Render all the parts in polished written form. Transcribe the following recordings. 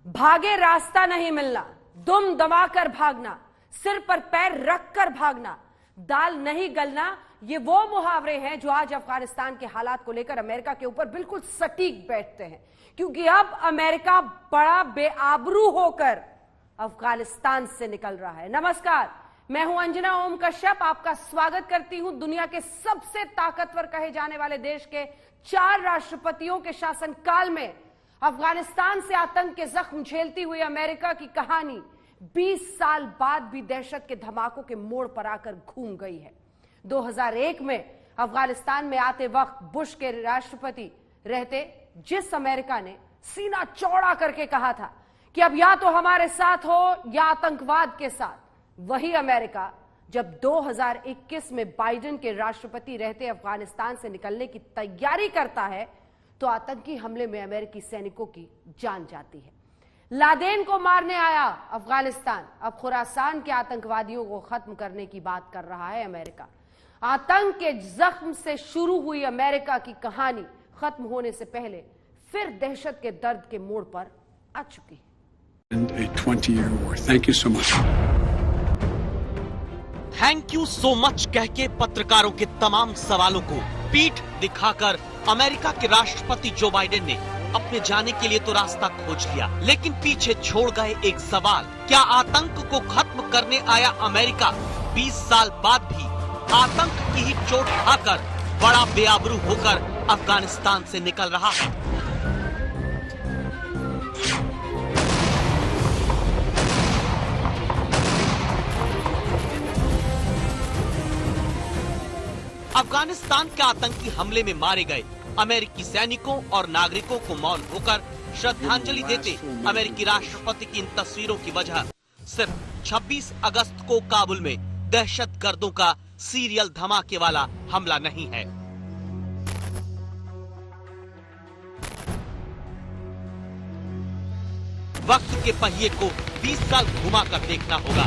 भागे रास्ता नहीं मिलना, दुम दबाकर भागना, सिर पर पैर रखकर भागना, दाल नहीं गलना, ये वो मुहावरे हैं जो आज अफगानिस्तान के हालात को लेकर अमेरिका के ऊपर बिल्कुल सटीक बैठते हैं, क्योंकि अब अमेरिका बड़ा बेआबरू होकर अफगानिस्तान से निकल रहा है। नमस्कार, मैं हूं अंजना ओम कश्यप, आपका स्वागत करती हूं दुनिया के सबसे ताकतवर कहे जाने वाले देश के 4 राष्ट्रपतियों के शासनकाल में अफगानिस्तान से आतंक के जख्म झेलती हुई अमेरिका की कहानी 20 साल बाद भी दहशत के धमाकों के मोड़ पर आकर घूम गई है। 2001 में अफगानिस्तान में आते वक्त बुश के राष्ट्रपति रहते जिस अमेरिका ने सीना चौड़ा करके कहा था कि अब या तो हमारे साथ हो या आतंकवाद के साथ, वही अमेरिका जब 2021 में बाइडेन के राष्ट्रपति रहते अफगानिस्तान से निकलने की तैयारी करता है तो आतंकी हमले में अमेरिकी सैनिकों की जान जाती है। लादेन को मारने आया अफगानिस्तान, अब खुरासान के आतंकवादियों को खत्म करने की बात कर रहा है अमेरिका। आतंक के जख्म से शुरू हुई अमेरिका की कहानी खत्म होने से पहले फिर दहशत के दर्द के मोड़ पर आ चुकी है। थैंक यू सो मच कह के पत्रकारों के तमाम सवालों को पीठ दिखाकर अमेरिका के राष्ट्रपति जो बाइडेन ने अपने जाने के लिए तो रास्ता खोज लिया, लेकिन पीछे छोड़ गए एक सवाल, क्या आतंक को खत्म करने आया अमेरिका 20 साल बाद भी आतंक की ही चोट खाकर बड़ा बेआबरू होकर अफगानिस्तान से निकल रहा है? अफगानिस्तान के आतंकी हमले में मारे गए अमेरिकी सैनिकों और नागरिकों को मौन होकर श्रद्धांजलि देते अमेरिकी राष्ट्रपति की इन तस्वीरों की वजह सिर्फ 26 अगस्त को काबुल में दहशतगर्दों का सीरियल धमाके वाला हमला नहीं है। वक्त के पहिए को 20 साल घुमाकर देखना होगा।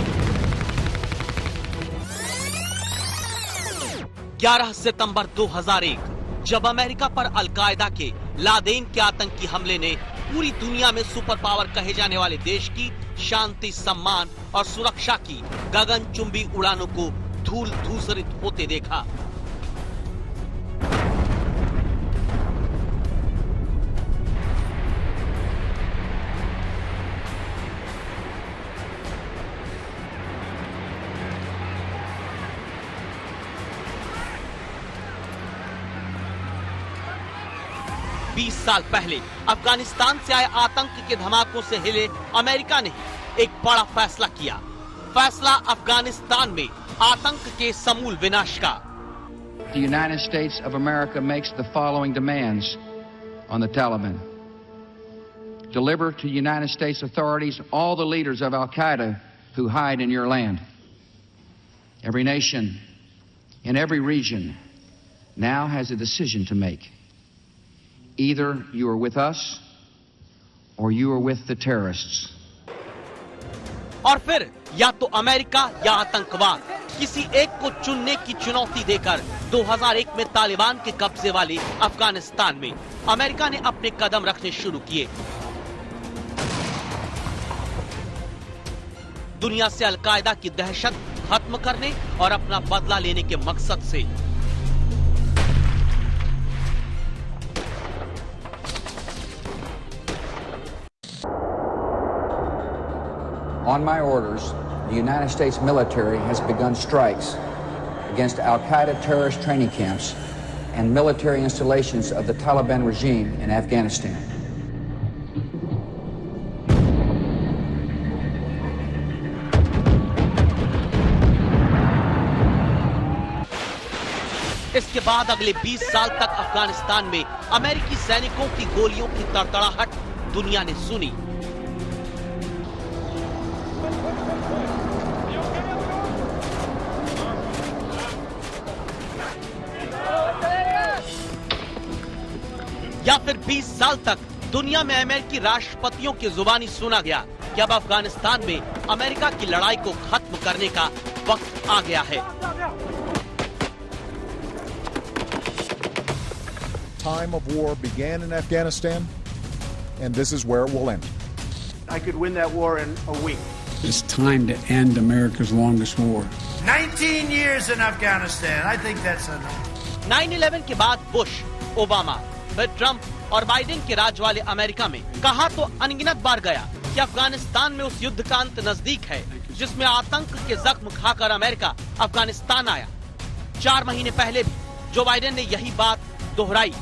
11 सितंबर 2001 जब अमेरिका पर अलकायदा के लादेन के आतंकी हमले ने पूरी दुनिया में सुपर पावर कहे जाने वाले देश की शांति, सम्मान और सुरक्षा की गगनचुंबी उड़ानों को धूल धूसरित होते देखा। बीस साल पहले अफगानिस्तान से आए आतंक के धमाकों से हिले अमेरिका ने एक बड़ा फैसला किया। फैसला अफगानिस्तान में आतंक के समूल विनाश का। The United States of America makes the following demands on the Taliban. Deliver to United States authorities all the leaders of Al-Qaeda who hide in your land. Every nation in every region now has a decision to make. Either you are with us or you are with the terrorists. और फिर या तो America या आतंकवाद, किसी एक को चुनने की चुनौती देकर 2001 में तालिबान के कब्जे वाले अफगानिस्तान में अमेरिका ने अपने कदम रखने शुरू किए। दुनिया से अलकायदा की दहशत खत्म करने और अपना बदला लेने के मकसद से। On my orders, the United States military has begun strikes against Al-Qaeda terrorist training camps and military installations of the Taliban regime in Afghanistan. इसके बाद अगले 20 साल तक अफगानिस्तान में अमेरिकी सैनिकों की गोलियों की तड़तड़ाहट दुनिया ने सुनी। या फिर 20 साल तक दुनिया में अमेरिकी राष्ट्रपतियों की जुबानी सुना गया कि अब अफगानिस्तान में अमेरिका की लड़ाई को खत्म करने का वक्त आ गया है। Time of war began in Afghanistan, and this is where it will end. I could win that war in a week. It's time to end America's longest war. 19 years in Afghanistan. I think that's enough. 9/11 के बाद Bush, Obama, फिर Trump और Biden के राज वाले America में कहा तो अनगिनत बार गया कि अफगानिस्तान में उस युद्ध का अंत नजदीक है जिसमें आतंक के जख्म खाकर अमेरिका अफगानिस्तान आया। 4 महीने पहले भी जो बाइडेन ने यही बात दोहराई।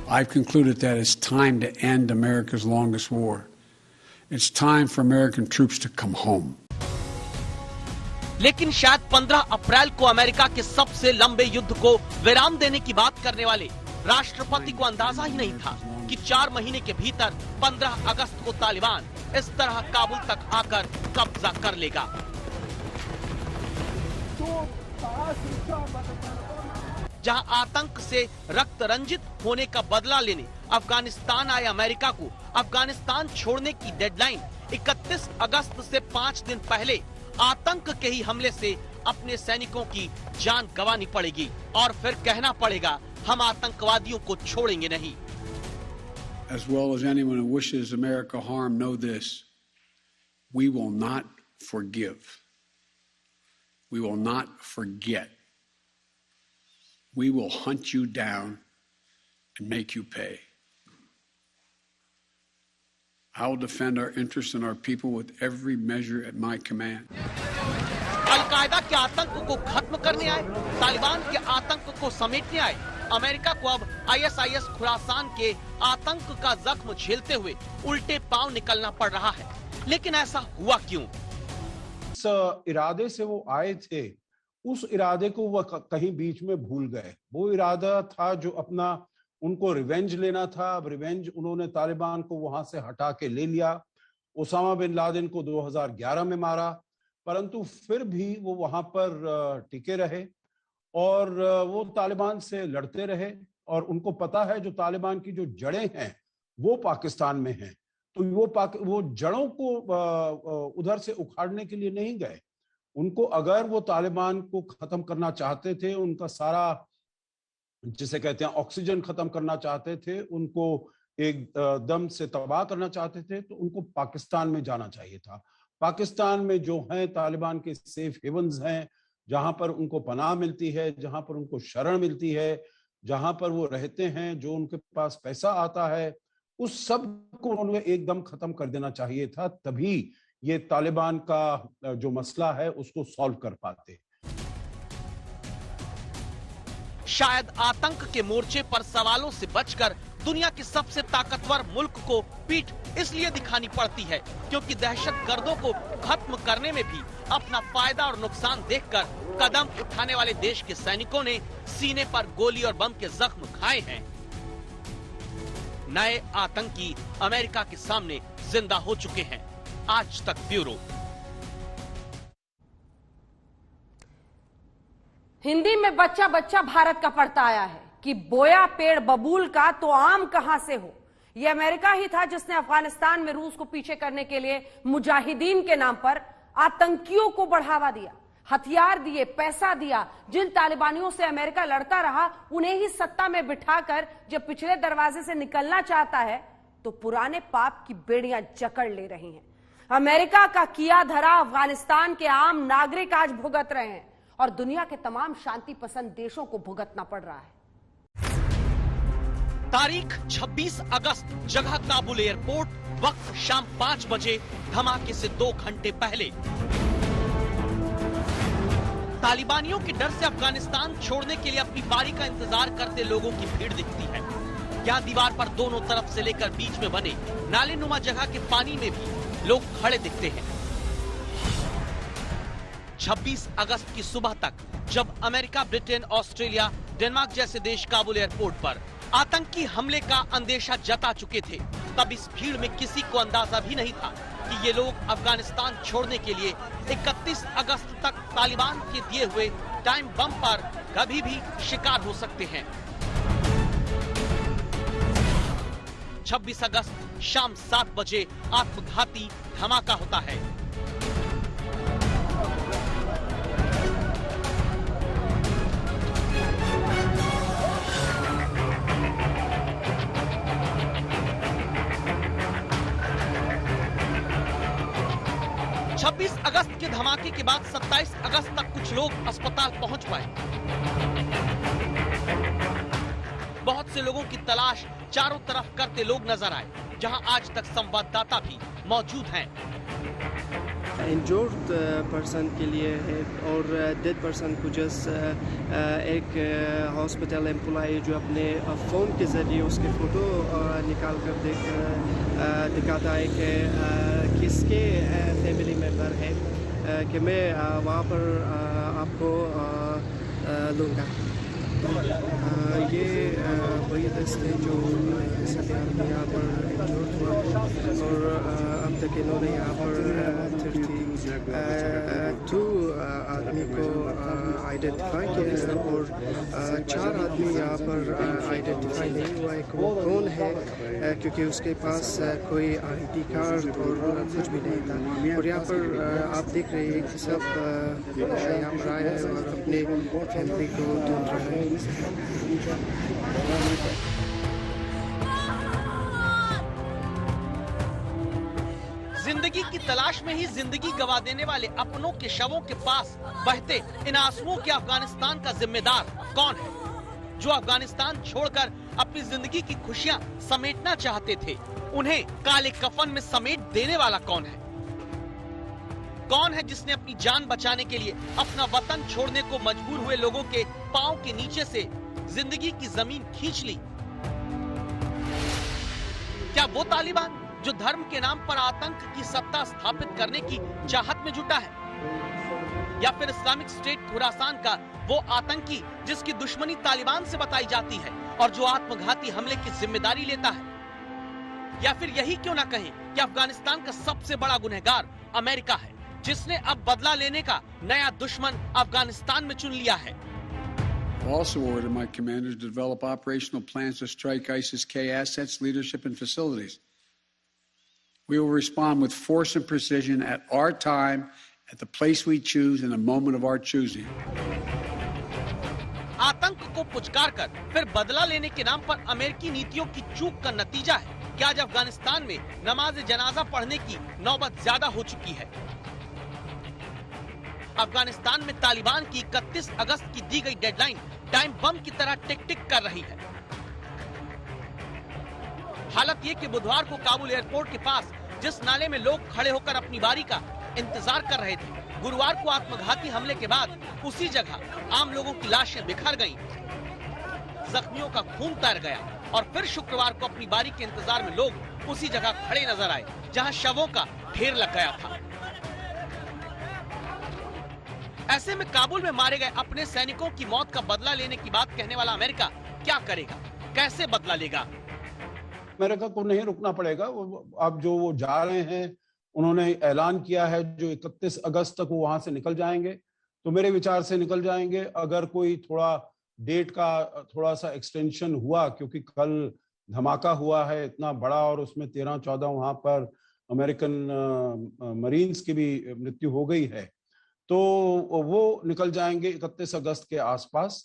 I've concluded that it's time to end America's longest war. It's time for American troops to come home. लेकिन शायद 15 अप्रैल को अमेरिका के सबसे लंबे युद्ध को विराम देने की बात करने वाले राष्ट्रपति को अंदाजा ही नहीं था कि 4 महीने के भीतर 15 अगस्त को तालिबान इस तरह काबुल तक आकर कब्जा कर लेगा। जहां आतंक से रक्त रंजित होने का बदला लेने अफगानिस्तान आए अमेरिका को अफगानिस्तान छोड़ने की डेडलाइन 31 अगस्त से 5 दिन पहले आतंक के ही हमले से अपने सैनिकों की जान गंवानी पड़ेगी और फिर कहना पड़ेगा हम आतंकवादियों को छोड़ेंगे नहीं। As well as anyone who wishes America harm know this, we will not forgive. We will not forget. We will hunt you down and make you pay. I will defend our interests and our people with every measure at my command. Al Qaeda के आतंक को खत्म करने आए, तालिबान के आतंक को समेटने आए, अमेरिका को अब ISIS खुरासान के आतंक का जख्म झेलते हुए उल्टे पांव निकलना पड़ रहा है। लेकिन ऐसा हुआ क्यों? इस इरादे से वो आए थे, उस इरादे को वो कहीं बीच में भूल गए। वो इरादा था जो अपना उनको रिवेंज लेना था। अब रिवेंज उन्होंने तालिबान को वहां से हटा के ले लिया। ओसामा बिन लादेन को 2011 में मारा, परंतु फिर भी वो वहां पर टिके रहे और वो तालिबान से लड़ते रहे और उनको पता है जो तालिबान की जो जड़ें हैं वो पाकिस्तान में हैं, तो वो जड़ों को उधर से उखाड़ने के लिए नहीं गए। उनको अगर वो तालिबान को खत्म करना चाहते थे, उनका सारा जिसे कहते हैं ऑक्सीजन खत्म करना चाहते थे, उनको एक दम से तबाह करना चाहते थे, तो उनको पाकिस्तान में जाना चाहिए था। पाकिस्तान में जो है तालिबान के सेफ हेवन्स हैं, जहां पर उनको पनाह मिलती है, जहां पर उनको शरण मिलती है, जहां पर वो रहते हैं, जो उनके पास पैसा आता है, उस सब को उन्हें एकदम खत्म कर देना चाहिए था। तभी ये तालिबान का जो मसला है उसको सॉल्व कर पाते। शायद आतंक के मोर्चे पर सवालों से बचकर दुनिया के सबसे ताकतवर मुल्क को पीठ इसलिए दिखानी पड़ती है क्योंकि दहशतगर्दों को खत्म करने में भी अपना फायदा और नुकसान देखकर कदम उठाने वाले देश के सैनिकों ने सीने पर गोली और बम के जख्म खाए हैं। नए आतंकी अमेरिका के सामने जिंदा हो चुके हैं। आज तक ब्यूरो। हिंदी में बच्चा बच्चा भारत का पढ़ता आया है कि बोया पेड़ बबूल का तो आम कहां से हो। यह अमेरिका ही था जिसने अफगानिस्तान में रूस को पीछे करने के लिए मुजाहिदीन के नाम पर आतंकियों को बढ़ावा दिया, हथियार दिए, पैसा दिया। जिन तालिबानियों से अमेरिका लड़ता रहा उन्हें ही सत्ता में बिठाकर जब पिछले दरवाजे से निकलना चाहता है तो पुराने पाप की बेड़ियां जकड़ ले रही हैं। अमेरिका का किया धरा अफगानिस्तान के आम नागरिक आज भुगत रहे हैं और दुनिया के तमाम शांति पसंद देशों को भुगतना पड़ रहा है। तारीख 26 अगस्त, जगह काबुल एयरपोर्ट, वक्त शाम 5 बजे। धमाके से 2 घंटे पहले तालिबानियों के डर से अफगानिस्तान छोड़ने के लिए अपनी बारी का इंतजार करते लोगों की भीड़ दिखती है। यहाँ दीवार पर दोनों तरफ से लेकर बीच में बने नाले नुमा जगह के पानी में भी लोग खड़े दिखते हैं। 26 अगस्त की सुबह तक जब अमेरिका, ब्रिटेन, ऑस्ट्रेलिया, डेनमार्क जैसे देश काबुल एयरपोर्ट पर आतंकी हमले का अंदेशा जता चुके थे, तब इस भीड़ में किसी को अंदाजा भी नहीं था कि ये लोग अफगानिस्तान छोड़ने के लिए 31 अगस्त तक तालिबान के दिए हुए टाइम बम पर कभी भी शिकार हो सकते हैं। 26 अगस्त शाम 7 बजे आत्मघाती धमाका होता है। 26 अगस्त के धमाके के बाद 27 अगस्त तक कुछ लोग अस्पताल पहुंच पाए। बहुत से लोगों की तलाश चारों तरफ करते लोग नजर आए, जहां आज तक संवाददाता भी मौजूद हैं। इंजर्ड पर्सन के लिए है और डेड पर्सन को जस्ट एक हॉस्पिटल एम्प्लॉय जो अपने फ़ोन के ज़रिए उसके फ़ोटो निकाल कर दिखाता है कि किसके फैमिली मेम्बर है कि मैं वहाँ पर आपको लूँगा। ये वही दस्त है जो सभी आदमी यहाँ पर इंजर्ड हुआ और अब तक इन्होंने यहाँ पर 32 आदमी को आइडेंटिफाई किया और 4 आदमी यहाँ पर आइडेंटिफाई नहीं हुआ है कि वो कौन है, क्योंकि उसके पास कोई ID कार्ड और कुछ भी नहीं था। और यहाँ पर आप देख रहे हैं कि सब यहाँ पर आए हैं और अपने फैमिली को ढूंढ रहे हैं। जिंदगी की तलाश में ही जिंदगी गवा देने वाले अपनों के शवों के पास बहते इन आंसुओं के अफगानिस्तान का जिम्मेदार कौन है? जो अफगानिस्तान छोड़कर अपनी जिंदगी की खुशियां समेटना चाहते थे, उन्हें काले कफन में समेट देने वाला कौन है? कौन है जिसने अपनी जान बचाने के लिए अपना वतन छोड़ने को मजबूर हुए लोगों के पांव के नीचे से जिंदगी की जमीन खींच ली? क्या वो तालिबान जो धर्म के नाम पर आतंक की सत्ता स्थापित करने की चाहत में जुटा है, या फिर इस्लामिक स्टेट खुरासान का वो आतंकी जिसकी दुश्मनी तालिबान से बताई जाती है और जो आत्मघाती हमले की जिम्मेदारी लेता है? या फिर यही क्यों ना कहें कि अफगानिस्तान का सबसे बड़ा गुनहगार अमेरिका है, जिसने अब बदला लेने का नया दुश्मन अफगानिस्तान में चुन लिया है। Also ordered my commanders to develop operational plans to strike ISIS-K assets, leadership, and facilities. We will respond with force and precision at our time, at the place we choose, in the moment of our choosing. आतंक को पुचकार कर फिर बदला लेने के नाम पर अमेरिकी नीतियों की चूक का नतीजा है कि आज अफगानिस्तान में नमाज जनाजा पढ़ने की नौबत ज्यादा हो चुकी है। अफगानिस्तान में तालिबान की 31 अगस्त की दी गई डेडलाइन टाइम बम की तरह टिक टिक कर रही है। हालत ये कि बुधवार को काबुल एयरपोर्ट के पास जिस नाले में लोग खड़े होकर अपनी बारी का इंतजार कर रहे थे, गुरुवार को आत्मघाती हमले के बाद उसी जगह आम लोगों की लाशें बिखर गईं, जख्मियों का खून तैर गया और फिर शुक्रवार को अपनी बारी के इंतजार में लोग उसी जगह खड़े नजर आए जहां शवों का ढेर लग गया था। ऐसे में काबुल में मारे गए अपने सैनिकों की मौत का बदला लेने की बात कहने वाला अमेरिका क्या करेगा? कैसे बदला लेगा? अमेरिका को नहीं रुकना पड़ेगा। अब जो वो जा रहे हैं, उन्होंने ऐलान किया है जो 31 अगस्त तक वो वहां से निकल जाएंगे, तो मेरे विचार से निकल जाएंगे। अगर कोई थोड़ा डेट का थोड़ा सा एक्सटेंशन हुआ, क्योंकि कल धमाका हुआ है इतना बड़ा और उसमें 13-14 वहां पर अमेरिकन मरीन्स की भी मृत्यु हो गई है, तो वो निकल जाएंगे 31 अगस्त के आसपास।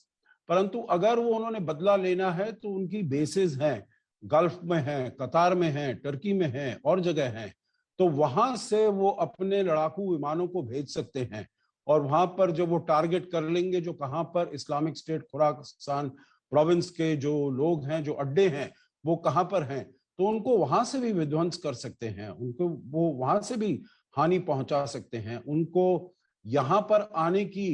परंतु अगर वो उन्होंने बदला लेना है तो उनकी बेसेस हैं, गल्फ में हैं, कतार में हैं, टर्की में हैं और जगह हैं, तो वहां से वो अपने लड़ाकू विमानों को भेज सकते हैं और वहां पर जब वो टारगेट कर लेंगे जो कहां पर इस्लामिक स्टेट खुरासान प्रोविंस के जो लोग हैं, जो अड्डे हैं, वो कहां पर हैं, तो उनको वहां से भी विध्वंस कर सकते हैं, उनको वो वहां से भी हानि पहुंचा सकते हैं। उनको यहाँ पर आने की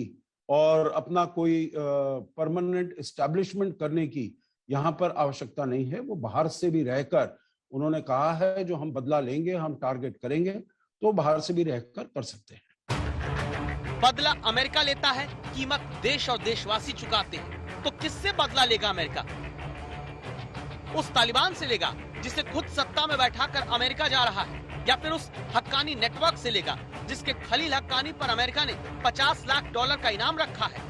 और अपना कोई परमानेंट एस्टैब्लिशमेंट करने की यहाँ पर आवश्यकता नहीं है। वो बाहर से भी रहकर, उन्होंने कहा है जो हम बदला लेंगे, हम टारगेट करेंगे, तो बाहर से भी रहकर कर सकते हैं। बदला अमेरिका लेता है, कीमत देश और देशवासी चुकाते हैं। तो किससे बदला लेगा अमेरिका? उस तालिबान से लेगा जिसे खुद सत्ता में बैठाकर अमेरिका जा रहा है, या फिर उस हक्कानी नेटवर्क से लेगा जिसके खलील हक्कानी पर अमेरिका ने $50 लाख का इनाम रखा है,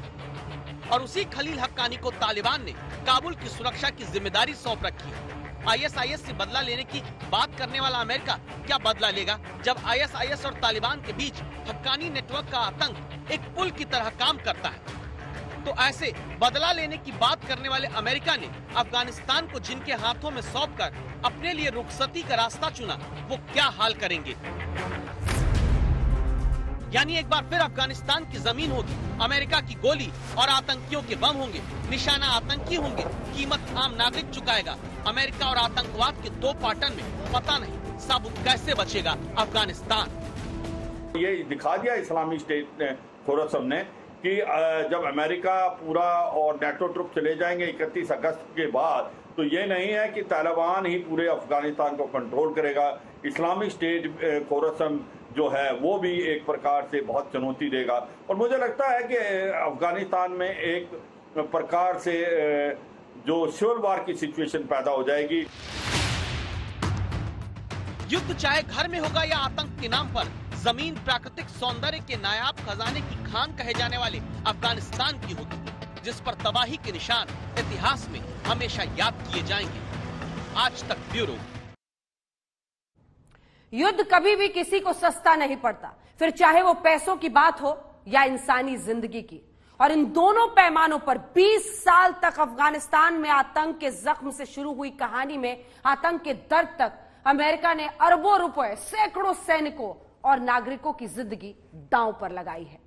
और उसी खलील हक्कानी को तालिबान ने काबुल की सुरक्षा की जिम्मेदारी सौंप रखी है। ISIS से बदला लेने की बात करने वाला अमेरिका क्या बदला लेगा जब ISIS और तालिबान के बीच हक्कानी नेटवर्क का आतंक एक पुल की तरह काम करता है? तो ऐसे बदला लेने की बात करने वाले अमेरिका ने अफगानिस्तान को जिनके हाथों में सौंपकर अपने लिए रुखसती का रास्ता चुना, वो क्या हाल करेंगे? यानी एक बार फिर अफगानिस्तान की जमीन होगी, अमेरिका की गोली और आतंकियों के बम होंगे, निशाना आतंकी होंगे, कीमत आम नागरिक चुकाएगा। अमेरिका और आतंकवाद के दो पाटन में पता नहीं साबुत कैसे बचेगा अफगानिस्तान। ये दिखा दिया इस्लामी स्टेट ने, खोरसम ने, कि जब अमेरिका पूरा और नेटो ट्रुप चले जाएंगे 31 अगस्त के बाद, तो ये नहीं है कि तालिबान ही पूरे अफगानिस्तान को कंट्रोल करेगा। इस्लामी स्टेट खोरसम जो है वो भी एक प्रकार से बहुत चुनौती देगा। और मुझे लगता है कि अफगानिस्तान में एक प्रकार से जो सिविल वार की सिचुएशन पैदा हो जाएगी। युद्ध चाहे घर में होगा या आतंक के नाम पर, जमीन प्राकृतिक सौंदर्य के नायाब खजाने की खान कहे जाने वाले अफगानिस्तान की होगी, जिस पर तबाही के निशान इतिहास में हमेशा याद किए जाएंगे। आज तक ब्यूरो। युद्ध कभी भी किसी को सस्ता नहीं पड़ता, फिर चाहे वो पैसों की बात हो या इंसानी जिंदगी की। और इन दोनों पैमानों पर 20 साल तक अफगानिस्तान में आतंक के जख्म से शुरू हुई कहानी में आतंक के दर्द तक अमेरिका ने अरबों रुपए, सैकड़ों सैनिकों और नागरिकों की जिंदगी दांव पर लगाई है।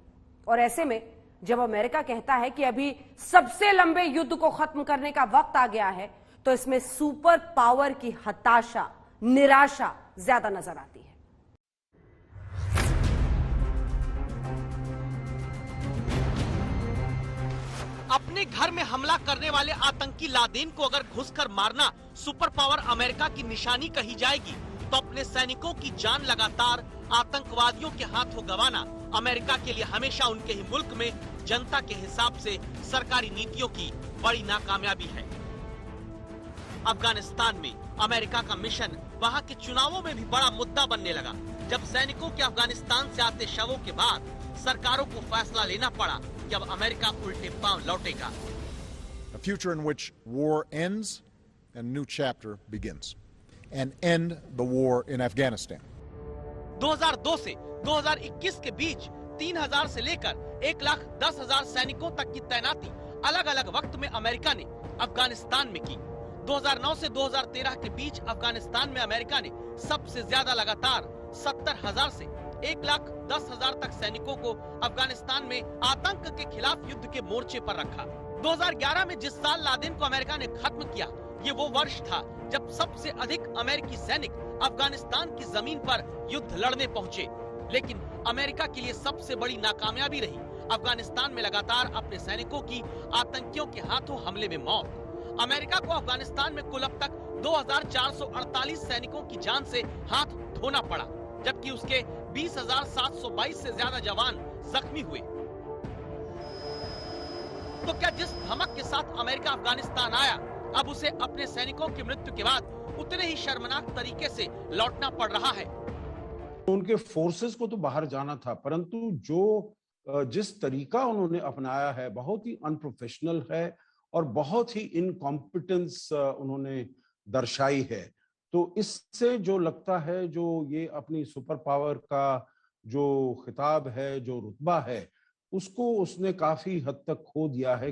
और ऐसे में जब अमेरिका कहता है कि अभी सबसे लंबे युद्ध को खत्म करने का वक्त आ गया है, तो इसमें सुपर पावर की हताशा, निराशा ज्यादा नजर आती है। अपने घर में हमला करने वाले आतंकी लादेन को अगर घुसकर मारना सुपर पावर अमेरिका की निशानी कही जाएगी, तो अपने सैनिकों की जान लगातार आतंकवादियों के हाथों गंवाना अमेरिका के लिए हमेशा उनके ही मुल्क में जनता के हिसाब से सरकारी नीतियों की बड़ी नाकामयाबी है। अफगानिस्तान में अमेरिका का मिशन वहां के चुनावों में भी बड़ा मुद्दा बनने लगा, जब सैनिकों के अफगानिस्तान से आते शवों के बाद सरकारों को फैसला लेना पड़ा कि अब अमेरिका उल्टे पांव लौटेगा। A future in which war ends and a new chapter begins, and end the war in Afghanistan. 2002 से 2021 के बीच 3000 से लेकर 1,10,000 सैनिकों तक की तैनाती अलग अलग वक्त में अमेरिका ने अफगानिस्तान में की। 2009 से 2013 के बीच अफगानिस्तान में अमेरिका ने सबसे ज्यादा लगातार 70,000 से 1,10,000 तक सैनिकों को अफगानिस्तान में आतंक के खिलाफ युद्ध के मोर्चे पर रखा। 2011 में जिस साल लादेन को अमेरिका ने खत्म किया, ये वो वर्ष था जब सबसे अधिक अमेरिकी सैनिक अफगानिस्तान की जमीन पर युद्ध लड़ने पहुंचे। लेकिन अमेरिका के लिए सबसे बड़ी नाकामयाबी रही अफगानिस्तान में लगातार अपने सैनिकों की आतंकियों के हाथों हमले में मौत। अमेरिका को अफगानिस्तान में कुल अब तक 2,448 सैनिकों की जान से हाथ धोना पड़ा, जबकि उसके 20,722 से ज्यादा जवान जख्मी हुए। तो क्या जिस धमक के साथ अमेरिका अफगानिस्तान आया, अब उसे अपने सैनिकों की मृत्यु के बाद उतने ही शर्मनाक तरीके से लौटना पड़ रहा है? उनके फोर्सेस को तो बाहर जाना था, परंतु जिस तरीका उन्होंने अपनाया है बहुत ही अनप्रोफेशनल है और बहुत ही इनकॉम्पिटेंस उन्होंने दर्शाई है। तो इससे जो लगता है, जो ये अपनी सुपर पावर का जो खिताब है, जो रुतबा है, उसको उसने काफी हद तक खो दिया है।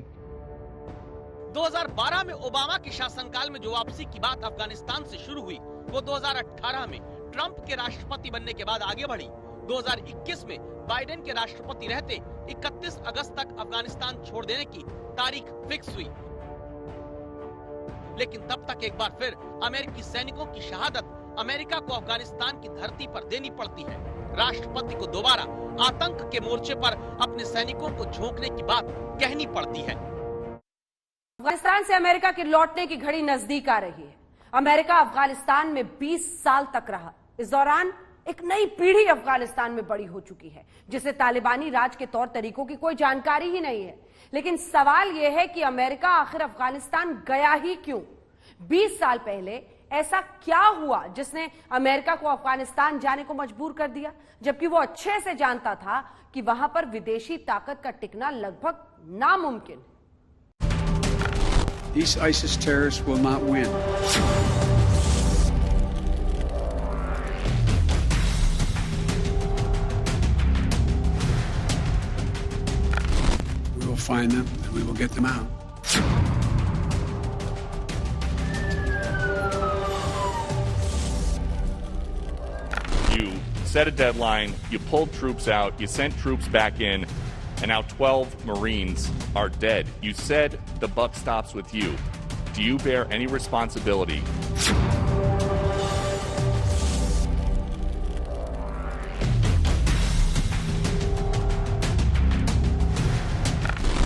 2012 में ओबामा के शासनकाल में जो वापसी की बात अफगानिस्तान से शुरू हुई, वो 2018 में ट्रंप के राष्ट्रपति बनने के बाद आगे बढ़ी। 2021 में बाइडेन के राष्ट्रपति रहते 31 अगस्त तक अफगानिस्तान छोड़ देने की तारीख फिक्स हुई। लेकिन तब तक एक बार फिर अमेरिकी सैनिकों की शहादत अमेरिका को अफगानिस्तान की धरती पर देनी पड़ती है। राष्ट्रपति को दोबारा आतंक के मोर्चे पर अपने सैनिकों को झोंकने की बात कहनी पड़ती है। अफगानिस्तान से अमेरिका के लौटने की घड़ी नजदीक आ रही है। अमेरिका अफगानिस्तान में 20 साल तक रहा। इस दौरान एक नई पीढ़ी अफगानिस्तान में बड़ी हो चुकी है, जिसे तालिबानी राज के तौर तरीकों की कोई जानकारी ही नहीं है। लेकिन सवाल यह है कि अमेरिका आखिर अफगानिस्तान गया ही क्यों? 20 साल पहले ऐसा क्या हुआ जिसने अमेरिका को अफगानिस्तान जाने को मजबूर कर दिया, जबकि वो अच्छे से जानता था कि वहां पर विदेशी ताकत का टिकना लगभग नामुमकिन। These ISIS terrorists will not win. We will find them and we will get them out. You set a deadline, you pulled troops out, you sent troops back in, and now 12 Marines are dead. You said the buck stops with you. Do you bear any responsibility?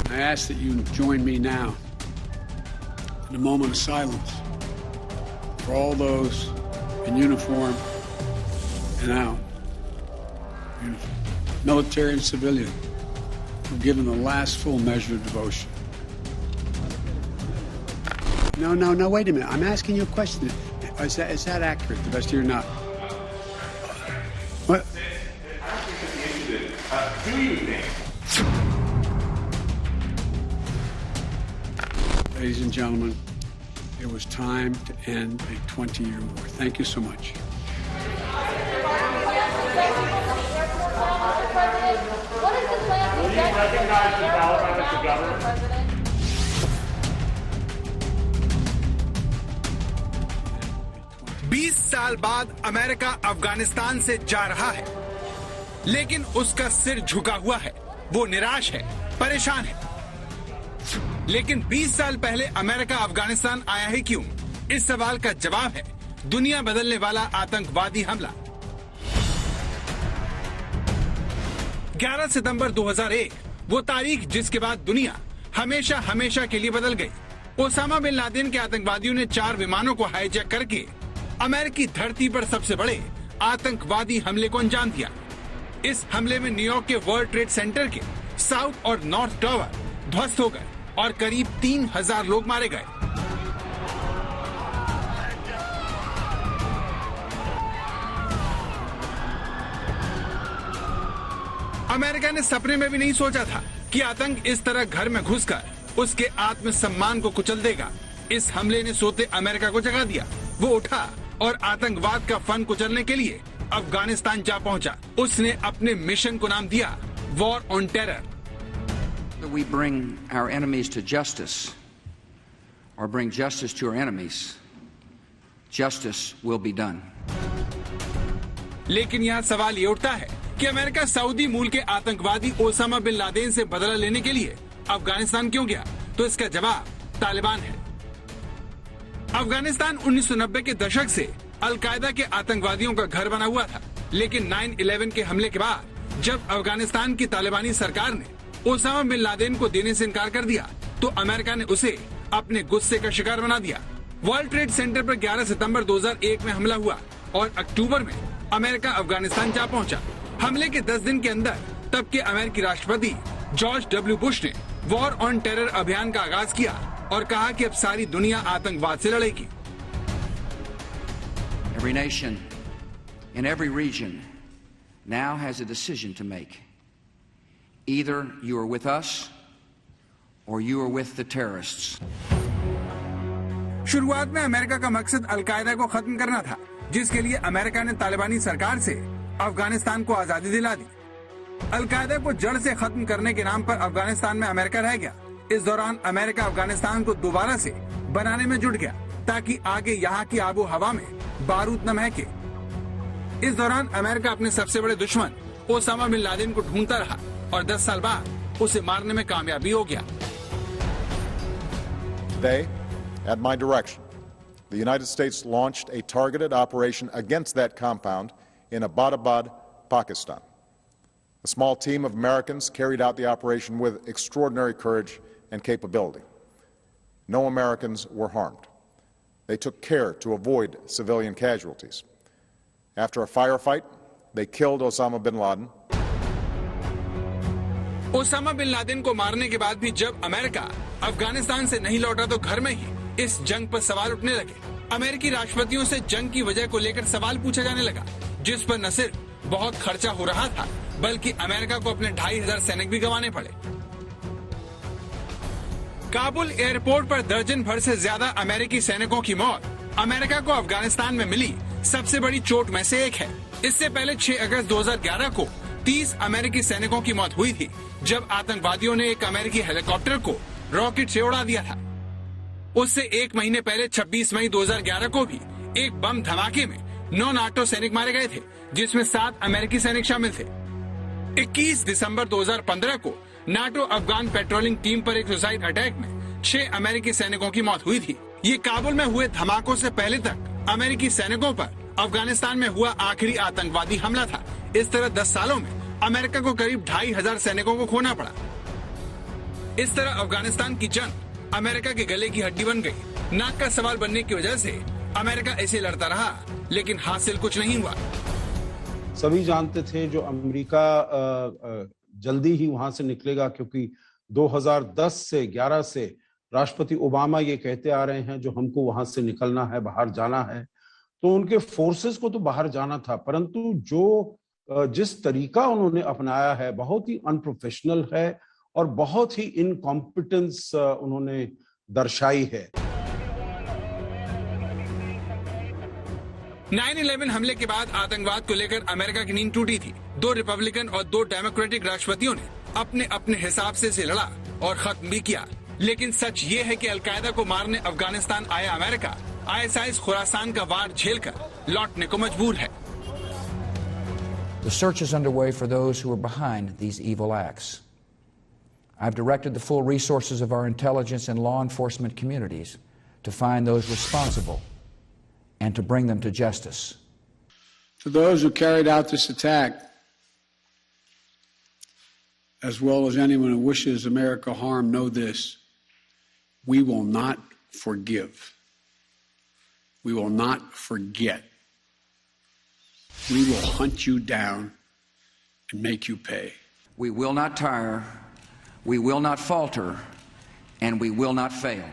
I ask that you join me now in a moment of silence for all those in uniform and out, military and civilian, who've given the last full measure of devotion. No, wait a minute. I'm asking you a question. Is that accurate, the best of your knowledge? What? Do you think? Ladies and gentlemen, it was time to end a 20-year war. Thank you so much. What is the plan to get recognize the Taliban as the government? 20 साल बाद America Afghanistan से जा रहा है, लेकिन उसका सिर झुका हुआ है। वो निराश है, परेशान है। लेकिन 20 साल पहले अमेरिका अफगानिस्तान आया है क्यों? इस सवाल का जवाब है दुनिया बदलने वाला आतंकवादी हमला। 11 सितंबर 2001 वो तारीख जिसके बाद दुनिया हमेशा हमेशा के लिए बदल गई। ओसामा बिन लादेन के आतंकवादियों ने 4 विमानों को हाईजैक करके अमेरिकी धरती पर सबसे बड़े आतंकवादी हमले को अंजाम दिया। इस हमले में न्यूयॉर्क के वर्ल्ड ट्रेड सेंटर के साउथ और नॉर्थ टावर ध्वस्त हो गए और करीब 3000 लोग मारे गए। अमेरिका ने सपने में भी नहीं सोचा था कि आतंक इस तरह घर में घुसकर उसके आत्मसम्मान को कुचल देगा। इस हमले ने सोते अमेरिका को जगा दिया। वो उठा और आतंकवाद का फन कुचलने के लिए अफगानिस्तान जा पहुंचा। उसने अपने मिशन को नाम दिया war on terror. We bring our enemies to justice or bring justice to our enemies, justice will be done. लेकिन यहाँ सवाल ये उठता है कि अमेरिका सऊदी मूल के आतंकवादी ओसामा बिन लादेन से बदला लेने के लिए अफगानिस्तान क्यों गया? तो इसका जवाब तालिबान है। अफगानिस्तान 1990 के दशक से अलकायदा के आतंकवादियों का घर बना हुआ था, लेकिन 9/11 के हमले के बाद जब अफगानिस्तान की तालिबानी सरकार ने ओसामा बिन लादेन को देने से इनकार कर दिया तो अमेरिका ने उसे अपने गुस्से का शिकार बना दिया। वर्ल्ड ट्रेड सेंटर पर 11 सितंबर 2001 में हमला हुआ और अक्टूबर में अमेरिका अफगानिस्तान जा पहुंचा। हमले के 10 दिन के अंदर तब के अमेरिकी राष्ट्रपति जॉर्ज डब्ल्यू बुश ने वॉर ऑन टेरर अभियान का आगाज किया और कहा कि अब सारी दुनिया आतंकवाद से लड़ेगी। Every nation in every region now has a decision to make. Either you are with us or you are with the terrorists. शुरुआत में अमेरिका का मकसद अलकायदा को खत्म करना था, जिसके लिए अमेरिका ने तालिबानी सरकार से अफगानिस्तान को आजादी दिला दी। अलकायदा को जड़ से खत्म करने के नाम पर अफगानिस्तान में अमेरिका रह गया। इस दौरान अमेरिका अफगानिस्तान को दोबारा से बनाने में जुट गया ताकि आगे यहाँ की आबो हवा में बारूद न महके। इस दौरान अमेरिका अपने सबसे बड़े दुश्मन ओसामा बिन लादेन को ढूंढता रहा और 10 साल बाद उसे मारने में कामयाबी हो गया। Today, at my direction, the United States launched a targeted operation against that compound in Abbottabad, Pakistan. A small team of Americans carried out the operation with extraordinary courage and capability. No Americans were harmed. They took care to avoid civilian casualties. After a firefight, they killed Osama bin Laden. Osama bin Laden को मारने के बाद भी जब America Afghanistan से नहीं लौटा तो घर में ही इस जंग पर सवाल उठने लगे। अमेरिकी राष्ट्रपतियों से जंग की वजह को लेकर सवाल पूछा जाने लगा, जिस पर न सिर्फ बहुत खर्चा हो रहा था बल्कि अमेरिका को अपने 2500 सैनिक भी गंवाने पड़े। काबुल एयरपोर्ट पर दर्जन भर से ज्यादा अमेरिकी सैनिकों की मौत अमेरिका को अफगानिस्तान में मिली सबसे बड़ी चोट में से एक है। इससे पहले 6 अगस्त 2011 को 30 अमेरिकी सैनिकों की मौत हुई थी जब आतंकवादियों ने एक अमेरिकी हेलीकॉप्टर को रॉकेट से उड़ा दिया था। उससे 1 महीने पहले 26 मई 2011 को भी एक बम धमाके में 9 नाटो सैनिक मारे गए थे, जिसमें 7 अमेरिकी सैनिक शामिल थे। 21 दिसंबर 2015 को नाटो अफगान पेट्रोलिंग टीम पर एक सुसाइड अटैक में 6 अमेरिकी सैनिकों की मौत हुई थी। ये काबुल में हुए धमाकों से पहले तक अमेरिकी सैनिकों पर अफगानिस्तान में हुआ आखिरी आतंकवादी हमला था। इस तरह 10 सालों में अमेरिका को करीब 2500 सैनिकों को खोना पड़ा। इस तरह अफगानिस्तान की जंग अमेरिका के गले की हड्डी बन गई। नाक का सवाल बनने की वजह से अमेरिका ऐसे लड़ता रहा, लेकिन हासिल कुछ नहीं हुआ। सभी जानते थे जो अमेरिका जल्दी ही वहां से निकलेगा, क्योंकि 2010 से 11 से राष्ट्रपति ओबामा ये कहते आ रहे हैं जो हमको वहां से निकलना है, बाहर जाना है। तो उनके फोर्सेस को तो बाहर जाना था, परंतु जिस तरीका उन्होंने अपनाया है बहुत ही अनप्रोफेशनल है और बहुत ही इनकॉम्पिटेंस उन्होंने दर्शाई है। 9/11 हमले के बाद आतंकवाद को लेकर अमेरिका की नींद टूटी थी। 2 रिपब्लिकन और 2 डेमोक्रेटिक राष्ट्रपतियों ने अपने अपने हिसाब से इसे लड़ा और खत्म भी किया। लेकिन सच ये है कि अलकायदा को मारने अफगानिस्तान आया अमेरिका ISIS खुरासान का वार झेलकर लौटने को मजबूर है। The search is underway for those who are behind these evil acts. I've directed the full resources of our intelligence and law enforcement communities to find those responsible and to bring them to justice. To those who carried out this attack, as well as anyone who wishes America harm, know this: we will not forgive. We will not forget. We will hunt you down and make you pay. We will not tire, we will not falter, and we will not fail.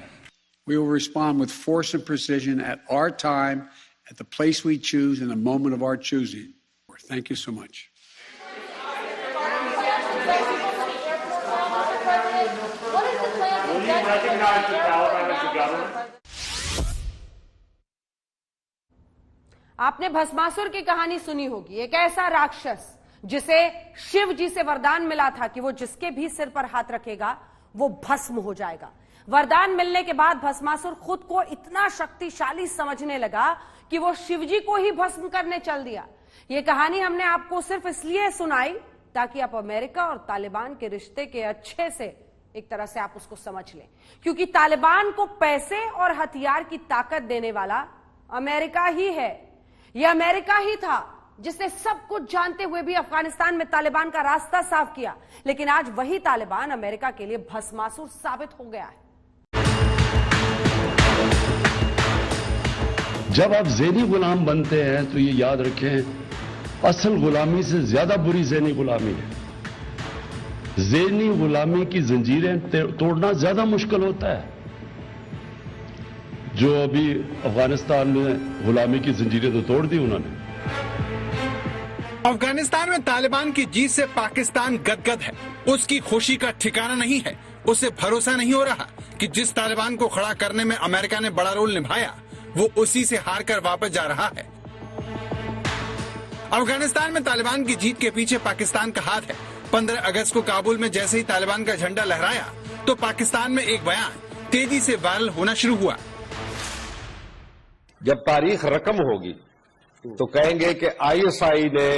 We will respond with force and precision at our time, at the place we choose, in the moment of our choosing. Thank you so much. Will you recognize the Taliban as a government? आपने भस्मासुर की कहानी सुनी होगी। एक ऐसा राक्षस जिसे शिव जी से वरदान मिला था कि वो जिसके भी सिर पर हाथ रखेगा वो भस्म हो जाएगा। वरदान मिलने के बाद भस्मासुर खुद को इतना शक्तिशाली समझने लगा कि वो शिव जी को ही भस्म करने चल दिया। ये कहानी हमने आपको सिर्फ इसलिए सुनाई ताकि आप अमेरिका और तालिबान के रिश्ते के अच्छे से एक तरह से आप उसको समझ लें, क्योंकि तालिबान को पैसे और हथियार की ताकत देने वाला अमेरिका ही है। यह अमेरिका ही था जिसने सब कुछ जानते हुए भी अफगानिस्तान में तालिबान का रास्ता साफ किया, लेकिन आज वही तालिबान अमेरिका के लिए भस्मासुर साबित हो गया है। जब आप ज़हनी गुलाम बनते हैं तो ये याद रखें, असल गुलामी से ज्यादा बुरी ज़हनी गुलामी है। ज़हनी गुलामी की जंजीरें तोड़ना ज्यादा मुश्किल होता है। जो अभी अफगानिस्तान में गुलामी की जंजीरें तो तोड़ दी उन्होंने। अफगानिस्तान में तालिबान की जीत से पाकिस्तान गदगद है। उसकी खुशी का ठिकाना नहीं है। उसे भरोसा नहीं हो रहा कि जिस तालिबान को खड़ा करने में अमेरिका ने बड़ा रोल निभाया वो उसी से हारकर वापस जा रहा है। अफगानिस्तान में तालिबान की जीत के पीछे पाकिस्तान का हाथ है। 15 अगस्त को काबुल में जैसे ही तालिबान का झंडा लहराया तो पाकिस्तान में एक बयान तेजी से वायरल होना शुरू हुआ। जब तारीख रकम होगी तो कहेंगे कि ISI ने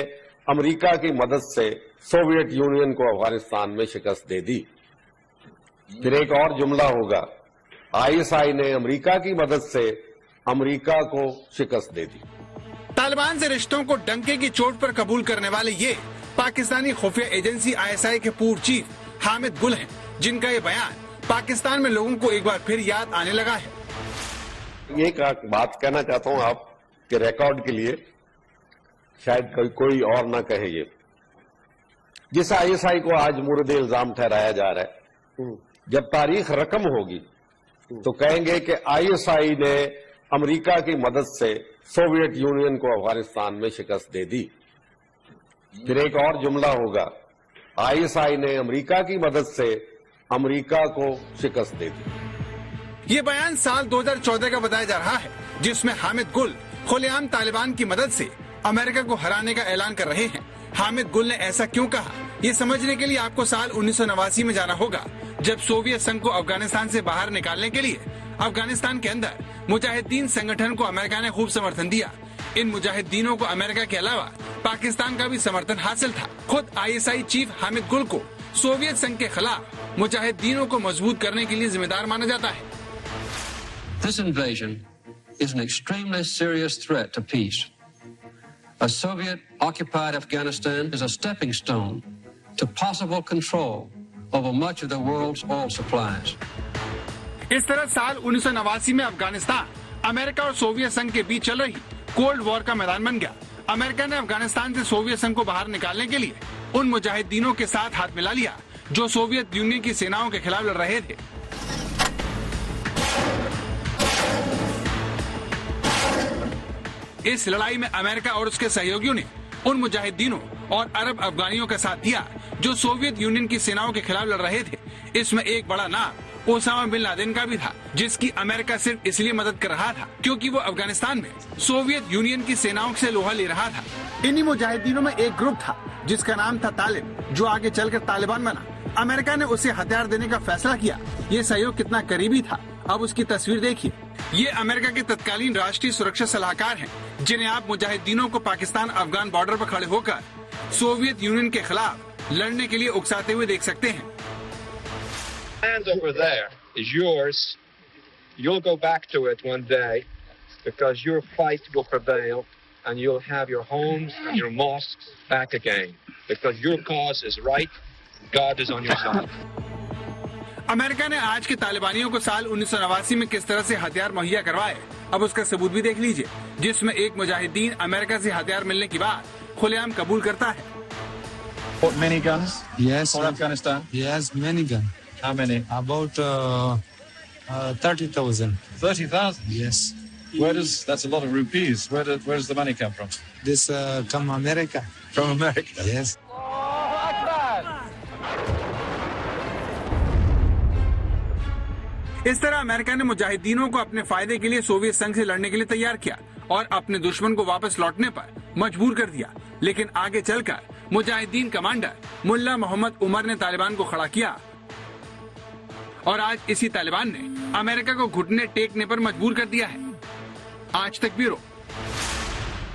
अमेरिका की मदद से सोवियत यूनियन को अफगानिस्तान में शिकस्त दे दी। फिर एक और जुमला होगा, ISI ने अमेरिका की मदद से अमेरिका को शिकस्त दे दी। तालिबान से रिश्तों को डंके की चोट पर कबूल करने वाले ये पाकिस्तानी खुफिया एजेंसी ISI के पूर्व चीफ हामिद गुल हैं, जिनका ये बयान पाकिस्तान में लोगों को एक बार फिर याद आने लगा है। ये बात कहना चाहता हूं आप के रिकॉर्ड के लिए, शायद कोई और ना कहे, ये जिस ISI को आज मुर्द इल्जाम ठहराया जा रहा है, जब तारीख रकम होगी तो कहेंगे कि ISI ने अमेरिका की मदद से सोवियत यूनियन को अफगानिस्तान में शिकस्त दे दी। फिर एक और जुमला होगा, ISI ने अमेरिका की मदद से अमेरिका को शिकस्त दे दी। ये बयान साल 2014 का बताया जा रहा है, जिसमें हामिद गुल खुलेआम तालिबान की मदद से अमेरिका को हराने का ऐलान कर रहे हैं। हामिद गुल ने ऐसा क्यों कहा, ये समझने के लिए आपको साल 1989 में जाना होगा, जब सोवियत संघ को अफगानिस्तान से बाहर निकालने के लिए अफगानिस्तान के अंदर मुजाहिदीन संगठन को अमेरिका ने खूब समर्थन दिया। इन मुजाहिदीनों को अमेरिका के अलावा पाकिस्तान का भी समर्थन हासिल था। खुद ISI चीफ हामिद गुल को सोवियत संघ के खिलाफ मुजाहिदीनों को मजबूत करने के लिए जिम्मेदार माना जाता है। This invasion is an extremely serious threat to peace. A Soviet-occupied Afghanistan is a stepping stone to possible control over much of the world's oil supplies. इस तरह साल 1989 में अफगानिस्तान अमेरिका और सोवियत संघ के बीच चल रही कोल्ड वॉर का मैदान बन गया। अमेरिका ने अफगानिस्तान से सोवियत संघ को बाहर निकालने के लिए उन मुजाहिदीनों के साथ हाथ मिला लिया जो सोवियत यूनियन की सेनाओं के खिलाफ लड़ रहे थे। इस लड़ाई में अमेरिका और उसके सहयोगियों ने उन मुजाहिदीनों और अरब अफगानियों का साथ दिया जो सोवियत यूनियन की सेनाओं के खिलाफ लड़ रहे थे। इसमें एक बड़ा नाम ओसामा बिन लादेन का भी था, जिसकी अमेरिका सिर्फ इसलिए मदद कर रहा था क्योंकि वो अफगानिस्तान में सोवियत यूनियन की सेनाओं से लोहा ले रहा था। इन्हीं मुजाहिदीनों में एक ग्रुप था जिसका नाम था तालिब, जो आगे चलकर तालिबान बना। अमेरिका ने उसे हथियार देने का फैसला किया। ये सहयोग कितना करीबी था, अब उसकी तस्वीर देखिए। ये अमेरिका के तत्कालीन राष्ट्रीय सुरक्षा सलाहकार हैं, जिन्हें आप मुजाहिदीनों को पाकिस्तान अफगान बॉर्डर पर खड़े होकर सोवियत यूनियन के खिलाफ लड़ने के लिए उकसाते हुए देख सकते हैं। Land over there is yours. You'll go back to it one day because your fight will prevail and you'll have your homes and your mosques back again because your cause is right. God is on your side. America ने आज के तालिबानियों को साल 1989 में किस तरह से हथियार मुहैया करवाए, अब उसका सबूत भी देख लीजिए, जिसमें एक मुजाहिदीन अमेरिका से हथियार मिलने की बात खुलेआम कबूल करता है। What, many guns? Yes. For Afghanistan? Yes, many guns. How many? About 30,000. 30,000? Yes. That's a lot of rupees. Where does the money come from? This come America. From America? Yes. इस तरह अमेरिका ने मुजाहिदीनों को अपने फायदे के लिए Soviet संघ से लड़ने के लिए तैयार किया और अपने दुश्मन को वापस लौटने पर मजबूर कर दिया। लेकिन आगे चलकर मुजाहिदीन कमांडर मुल्ला मोहम्मद उमर ने तालिबान को खड़ा किया और आज इसी तालिबान ने अमेरिका को घुटने टेकने पर मजबूर कर दिया है। आज तक ब्यूरो।